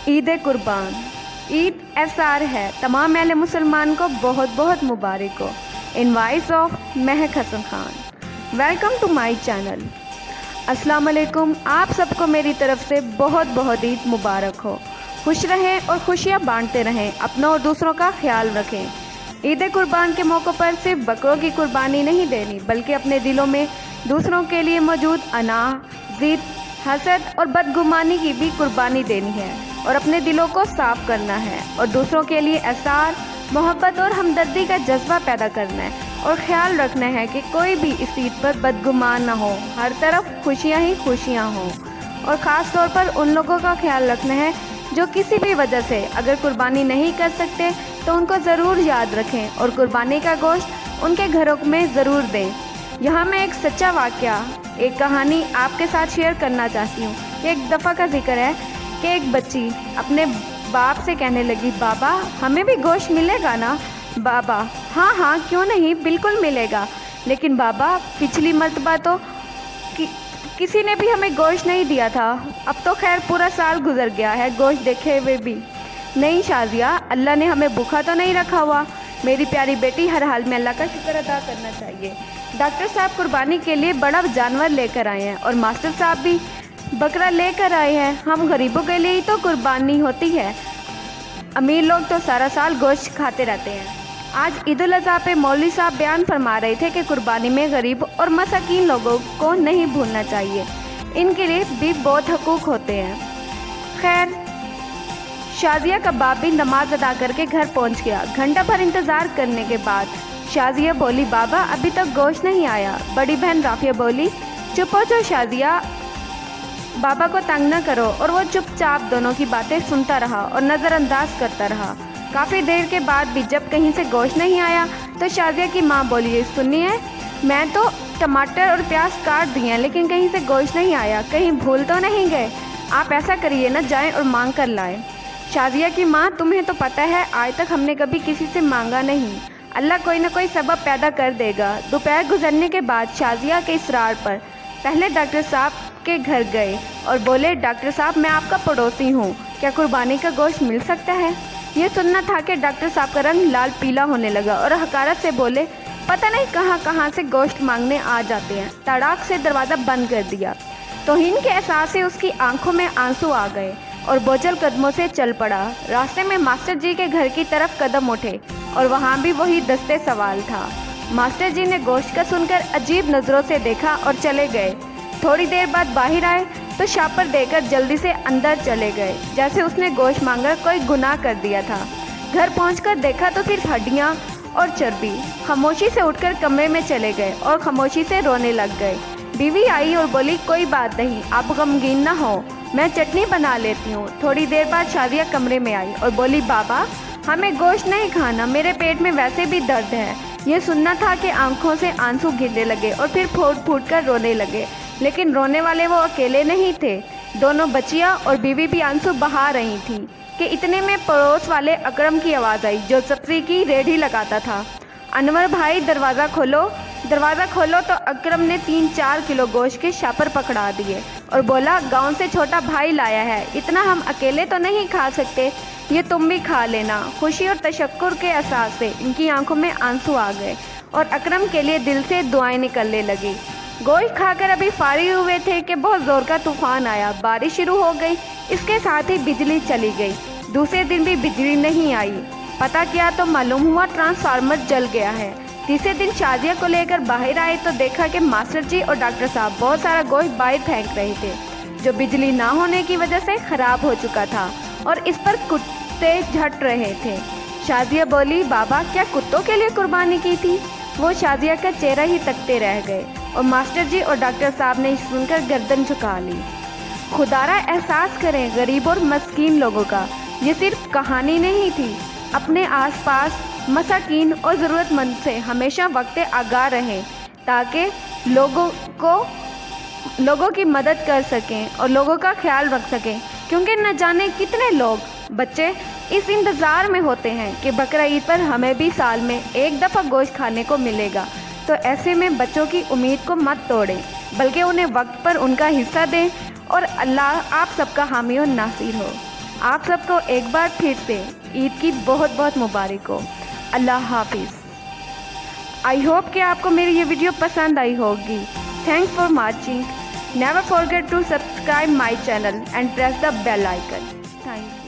عید قربان عید एसार है। तमाम अहले मुसलमान को बहुत बहुत मुबारक हो। इन voice of Mehak Hasan Khan. Welcome to my channel. अस्सलाम वालेकुम। आप सबको मेरी तरफ से बहुत बहुत ईद मुबारक हो। खुश रहें और खुशियाँ बांटते रहें, अपनों और दूसरों का ख्याल रखें। ईद कुर्बान के मौक़े पर सिर्फ बकरों की कुर्बानी नहीं देनी, बल्कि अपने दिलों में दूसरों के लिए मौजूद अनाह, ज़िद, हसद और बदगुमानी की भी कुर्बानी देनी है और अपने दिलों को साफ करना है और दूसरों के लिए एहसास, मोहब्बत और हमदर्दी का जज्बा पैदा करना है और ख्याल रखना है कि कोई भी इस ईद पर बदगुमान ना हो। हर तरफ खुशियाँ ही खुशियाँ हों और ख़ास तौर पर उन लोगों का ख्याल रखना है जो किसी भी वजह से अगर कुर्बानी नहीं कर सकते तो उनको ज़रूर याद रखें और कुर्बानी का गोश्त उनके घरों में ज़रूर दें। यहाँ मैं एक सच्चा वाक़या, एक कहानी आपके साथ शेयर करना चाहती हूँ कि एक दफ़ा का जिक्र है कि एक बच्ची अपने बाप से कहने लगी, बाबा हमें भी गोश्त मिलेगा ना? बाबा हाँ हाँ क्यों नहीं, बिल्कुल मिलेगा। लेकिन बाबा पिछली मर्तबा तो किसी ने भी हमें गोश्त नहीं दिया था, अब तो खैर पूरा साल गुजर गया है गोश्त देखे हुए भी। नहीं शाजिया, अल्लाह ने हमें भूखा तो नहीं रखा हुआ। मेरी प्यारी बेटी, हर हाल में अल्लाह का शुक्र अदा करना चाहिए। डॉक्टर साहब कुर्बानी के लिए बड़ा जानवर लेकर आए हैं और मास्टर साहब भी बकरा लेकर आए हैं। हम गरीबों के लिए ही तो कुर्बानी होती है, अमीर लोग तो सारा साल गोश्त खाते रहते हैं। आज ईद उल अज़हा पे मौलवी साहब बयान फरमा रहे थे कि कुर्बानी में गरीब और मसाकीन लोगों को नहीं भूलना चाहिए, इनके लिए भी बहुत हकूक़ होते हैं। खैर, शाजिया का बाप भी नमाज अदा करके घर पहुंच गया। घंटा भर इंतज़ार करने के बाद शाजिया बोली, बाबा अभी तक गोश्त नहीं आया। बड़ी बहन राफिया बोली, चुप हो जाओ शाजिया, बाबा को तंग न करो। और वो चुपचाप दोनों की बातें सुनता रहा और नज़रअंदाज करता रहा। काफ़ी देर के बाद भी जब कहीं से गोश्त नहीं आया तो शाजिया की माँ बोली, सुनिए, मैं तो टमाटर और प्याज काट दिए हैं लेकिन कहीं से गोश्त नहीं आया, कहीं भूल तो नहीं गए? आप ऐसा करिए ना, जाएं और मांग कर लाएं। शाजिया की माँ, तुम्हें तो पता है आज तक हमने कभी किसी से मांगा नहीं, अल्लाह कोई ना कोई सबब पैदा कर देगा। दोपहर गुजरने के बाद शाजिया के इसरार पर पहले डॉक्टर साहब के घर गए और बोले, डॉक्टर साहब मैं आपका पड़ोसी हूँ, क्या कुर्बानी का गोश्त मिल सकता है? ये सुनना था कि डॉक्टर साहब का रंग लाल पीला होने लगा और हकारत से बोले, पता नहीं कहाँ कहाँ से गोश्त मांगने आ जाते हैं। तड़ाक से दरवाज़ा बंद कर दिया। तौहीन के एहसास से उसकी आंखों में आंसू आ गए और बोझल कदमों से चल पड़ा। रास्ते में मास्टर जी के घर की तरफ कदम उठे और वहाँ भी वही दस्ते सवाल था। मास्टर जी ने गोश्त का सुनकर अजीब नज़रों से देखा और चले गए। थोड़ी देर बाद बाहर आए तो शापर देकर जल्दी से अंदर चले गए, जैसे उसने गोश्त मांगा कोई गुनाह कर दिया था। घर पहुंचकर देखा तो सिर्फ हड्डियां और चर्बी। खामोशी से उठकर कमरे में चले गए और खामोशी से रोने लग गए। बीवी आई और बोली, कोई बात नहीं, आप गमगीन ना हो, मैं चटनी बना लेती हूँ। थोड़ी देर बाद शादिया कमरे में आई और बोली, बाबा हमें गोश्त नहीं खाना, मेरे पेट में वैसे भी दर्द है। ये सुनना था कि आंखों से आंसू गिरने लगे और फिर फूट फूट कर रोने लगे। लेकिन रोने वाले वो अकेले नहीं थे, दोनों बच्चियां और बीवी भी आंसू बहा रही थीं कि इतने में पड़ोस वाले अकरम की आवाज़ आई जो सब्ज़ी की रेहड़ी लगाता था। अनवर भाई दरवाज़ा खोलो। तो अकरम ने 3-4 किलो गोश्त के शापर पकड़ा दिए और बोला, गांव से छोटा भाई लाया है, इतना हम अकेले तो नहीं खा सकते, ये तुम भी खा लेना। खुशी और तशक्कुर के एहसास से इनकी आंखों में आंसू आ गए और अकरम के लिए दिल से दुआएं निकलने लगी। गोश्त खाकर अभी फारिग हुए थे कि बहुत ज़ोर का तूफान आया, बारिश शुरू हो गई, इसके साथ ही बिजली चली गई। दूसरे दिन भी बिजली नहीं आई। पता किया तो मालूम हुआ ट्रांसफार्मर जल गया है। तीसरे दिन शादिया को लेकर बाहर आए तो देखा कि मास्टर जी और डॉक्टर साहब बहुत सारा गोश्त बाहर फेंक रहे थे, जो बिजली ना होने की वजह से ख़राब हो चुका था और इस पर कुत्ते झट रहे थे। शादिया बोली, बाबा क्या कुत्तों के लिए कुर्बानी की थी? वो शादिया का चेहरा ही तकते रह गए और मास्टर जी और डॉक्टर साहब ने सुनकर गर्दन झुका ली। खुदारा एहसास करें गरीब और मस्कीन लोगों का, ये सिर्फ कहानी नहीं थी। अपने आसपास मसाकीन और ज़रूरतमंद से हमेशा वक्त आगाह रहें ताकि लोगों की मदद कर सकें और लोगों का ख्याल रख सकें, क्योंकि न जाने कितने लोग बच्चे इस इंतज़ार में होते हैं कि बकरा ईद पर हमें भी साल में एक दफ़ा गोश्त खाने को मिलेगा। तो ऐसे में बच्चों की उम्मीद को मत तोड़ें, बल्कि उन्हें वक्त पर उनका हिस्सा दें और अल्लाह आप सबका हामी और नासिर हो। آپ سب کو ایک بار پھر سے عید کی بہت بہت مبارک ہو۔ اللہ حافظ۔ آئی ہوپ کہ آپ کو میری یہ ویڈیو پسند آئی ہوگی۔ Thanks for watching. Never forget to subscribe my channel and press the bell icon. Thank you.